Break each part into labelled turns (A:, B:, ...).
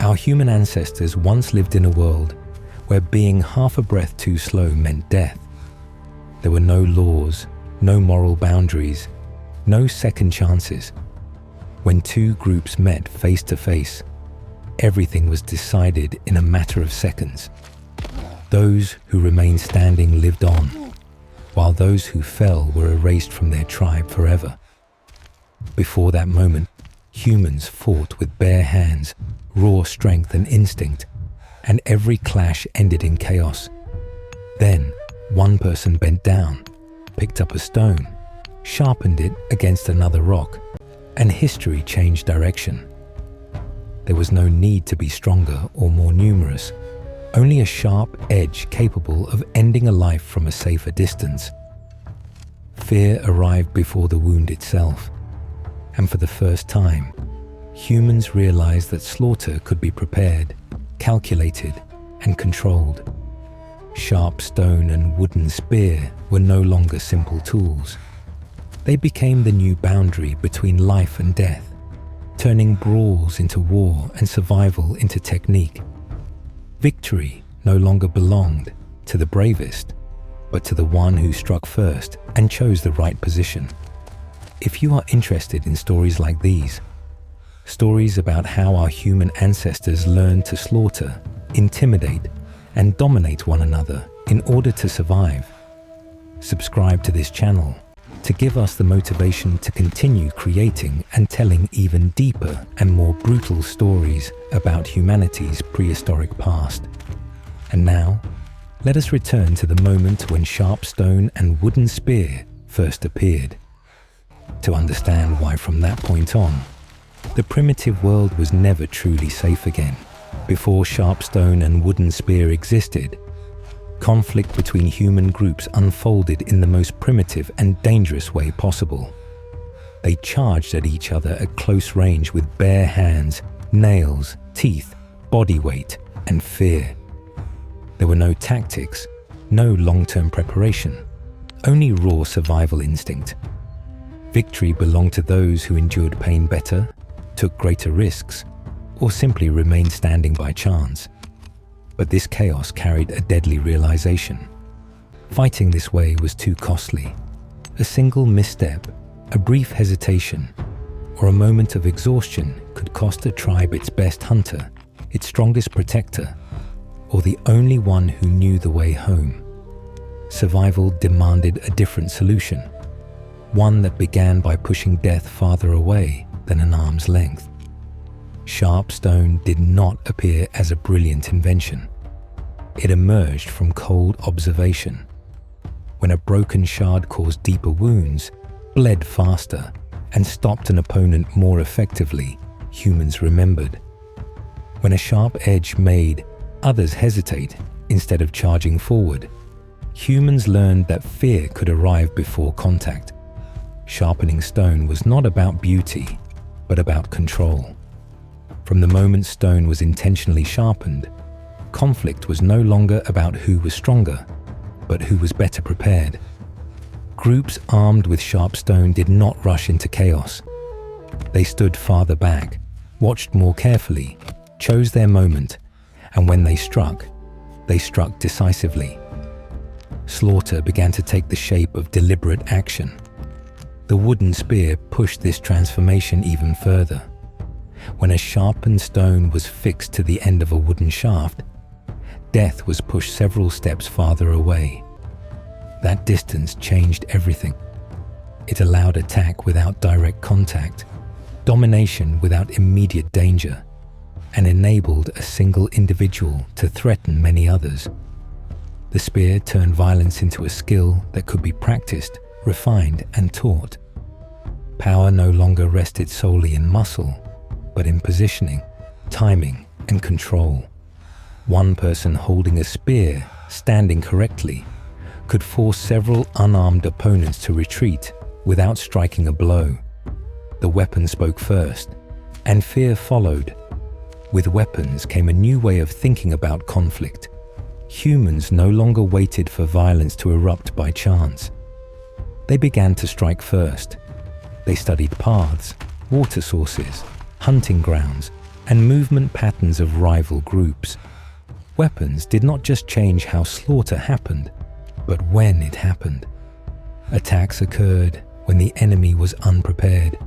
A: Our human ancestors once lived in a world where being half a breath too slow meant death. There were no laws, no moral boundaries, no second chances. When two groups met face to face, everything was decided in a matter of seconds. Those who remained standing lived on, while those who fell were erased from their tribe forever. Before that moment, humans fought with bare hands, raw strength and instinct, and every clash ended in chaos. Then, one person bent down, picked up a stone, sharpened it against another rock, and history changed direction. There was no need to be stronger or more numerous, only a sharp edge capable of ending a life from a safer distance. Fear arrived before the wound itself, and for the first time, humans realized that slaughter could be prepared, calculated, and controlled. Sharp stone and wooden spear were no longer simple tools. They became the new boundary between life and death, turning brawls into war and survival into technique. Victory no longer belonged to the bravest, but to the one who struck first and chose the right position. If you are interested in stories like these, stories about how our human ancestors learned to slaughter, intimidate, and dominate one another in order to survive, subscribe to this channel to give us the motivation to continue creating and telling even deeper and more brutal stories about humanity's prehistoric past. And now, let us return to the moment when sharp stone and wooden spear first appeared, to understand why from that point on, the primitive world was never truly safe again. Before sharp stone and wooden spear existed, conflict between human groups unfolded in the most primitive and dangerous way possible. They charged at each other at close range with bare hands, nails, teeth, body weight, and fear. There were no tactics, no long-term preparation, only raw survival instinct. Victory belonged to those who endured pain better, took greater risks, or simply remained standing by chance. But this chaos carried a deadly realization. Fighting this way was too costly. A single misstep, a brief hesitation, or a moment of exhaustion could cost a tribe its best hunter, its strongest protector, or the only one who knew the way home. Survival demanded a different solution, one that began by pushing death farther away than an arm's length. Sharp stone did not appear as a brilliant invention. It emerged from cold observation. When a broken shard caused deeper wounds, bled faster, and stopped an opponent more effectively, humans remembered. When a sharp edge made others hesitate instead of charging forward, humans learned that fear could arrive before contact. Sharpening stone was not about beauty, but about control. From the moment stone was intentionally sharpened, conflict was no longer about who was stronger, but who was better prepared. Groups armed with sharp stone did not rush into chaos. They stood farther back, watched more carefully, chose their moment, and when they struck decisively. Slaughter began to take the shape of deliberate action. The wooden spear pushed this transformation even further. When a sharpened stone was fixed to the end of a wooden shaft, death was pushed several steps farther away. That distance changed everything. It allowed attack without direct contact, domination without immediate danger, and enabled a single individual to threaten many others. The spear turned violence into a skill that could be practiced, refined, and taught. Power no longer rested solely in muscle, but in positioning, timing, and control. One person holding a spear, standing correctly, could force several unarmed opponents to retreat without striking a blow. The weapon spoke first, and fear followed. With weapons came a new way of thinking about conflict. Humans no longer waited for violence to erupt by chance. They began to strike first. They studied paths, water sources, hunting grounds, and movement patterns of rival groups. Weapons did not just change how slaughter happened, but when it happened. Attacks occurred when the enemy was unprepared,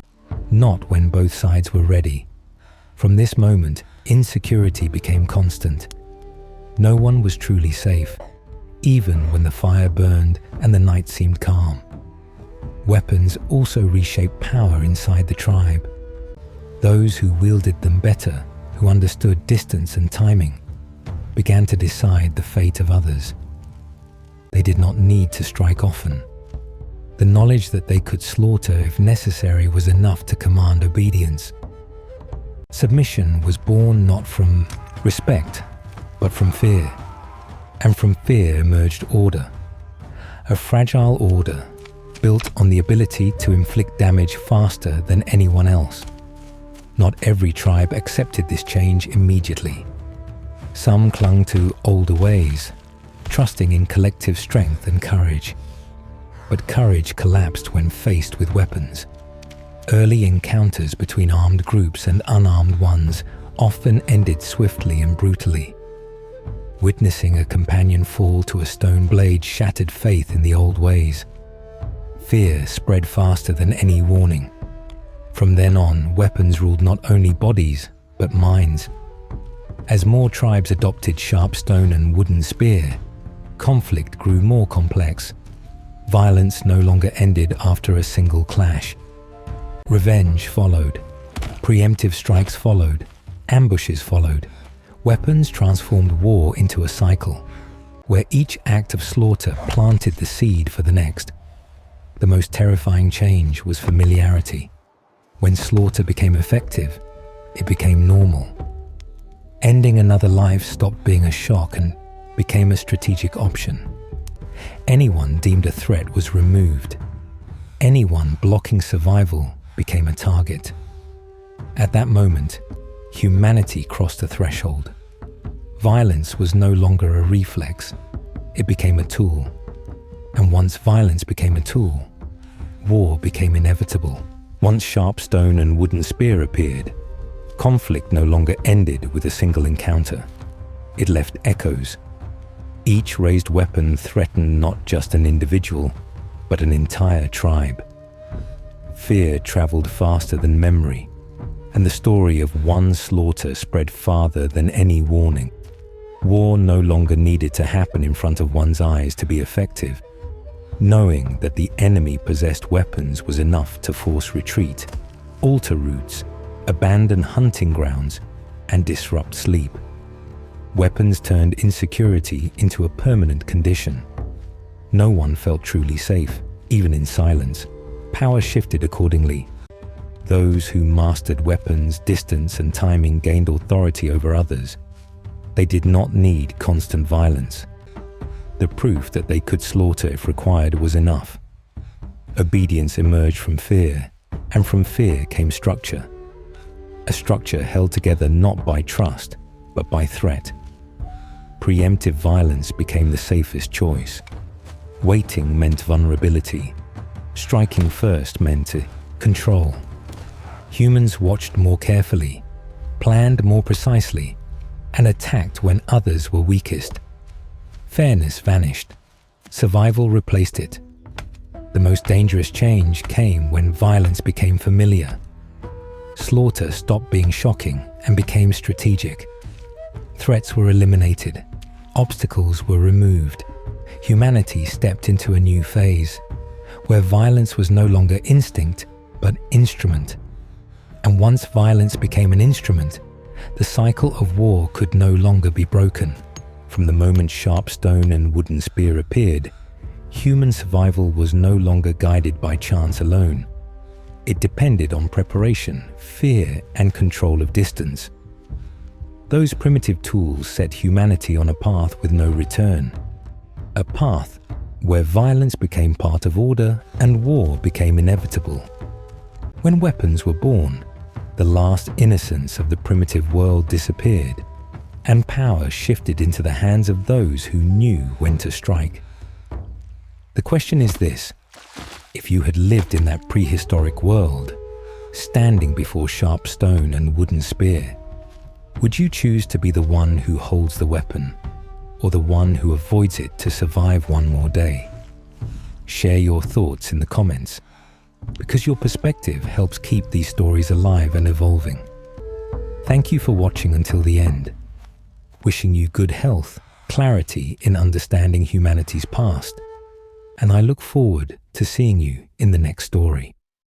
A: not when both sides were ready. From this moment, insecurity became constant. No one was truly safe, even when the fire burned and the night seemed calm. Weapons also reshaped power inside the tribe. Those who wielded them better, who understood distance and timing, began to decide the fate of others. They did not need to strike often. The knowledge that they could slaughter if necessary was enough to command obedience. Submission was born not from respect, but from fear. And from fear emerged order. A fragile order built on the ability to inflict damage faster than anyone else. Not every tribe accepted this change immediately. Some clung to older ways, trusting in collective strength and courage. But courage collapsed when faced with weapons. Early encounters between armed groups and unarmed ones often ended swiftly and brutally. Witnessing a companion fall to a stone blade shattered faith in the old ways. Fear spread faster than any warning. From then on, weapons ruled not only bodies, but minds. As more tribes adopted sharp stone and wooden spear, conflict grew more complex. Violence no longer ended after a single clash. Revenge followed. Preemptive strikes followed. Ambushes followed. Weapons transformed war into a cycle, where each act of slaughter planted the seed for the next. The most terrifying change was familiarity. When slaughter became effective, it became normal. Ending another life stopped being a shock and became a strategic option. Anyone deemed a threat was removed. Anyone blocking survival became a target. At that moment, humanity crossed a threshold. Violence was no longer a reflex, it became a tool. And once violence became a tool, war became inevitable. Once sharp stone and wooden spear appeared, conflict no longer ended with a single encounter. It left echoes. Each raised weapon threatened not just an individual, but an entire tribe. Fear traveled faster than memory, and the story of one slaughter spread farther than any warning. War no longer needed to happen in front of one's eyes to be effective. Knowing that the enemy possessed weapons was enough to force retreat, alter routes, abandon hunting grounds, and disrupt sleep. Weapons turned insecurity into a permanent condition. No one felt truly safe, even in silence. Power shifted accordingly. Those who mastered weapons, distance, and timing gained authority over others. They did not need constant violence. The proof that they could slaughter if required was enough. Obedience emerged from fear, and from fear came structure. A structure held together not by trust, but by threat. Preemptive violence became the safest choice. Waiting meant vulnerability. Striking first meant control. Humans watched more carefully, planned more precisely, and attacked when others were weakest. Fairness vanished. Survival replaced it. The most dangerous change came when violence became familiar. Slaughter stopped being shocking and became strategic. Threats were eliminated. Obstacles were removed. Humanity stepped into a new phase, where violence was no longer instinct, but instrument. And once violence became an instrument, the cycle of war could no longer be broken. From the moment sharp stone and wooden spear appeared, human survival was no longer guided by chance alone. It depended on preparation, fear, and control of distance. Those primitive tools set humanity on a path with no return. A path where violence became part of order and war became inevitable. When weapons were born, the last innocence of the primitive world disappeared, and power shifted into the hands of those who knew when to strike. The question is this: if you had lived in that prehistoric world, standing before sharp stone and wooden spear, Would you choose to be the one who holds the weapon, or the one who avoids it to survive one more day? Share your thoughts in the comments, because your perspective helps keep these stories alive and evolving. Thank you for watching until the end. Wishing you good health, clarity in understanding humanity's past, and I look forward to seeing you in the next story.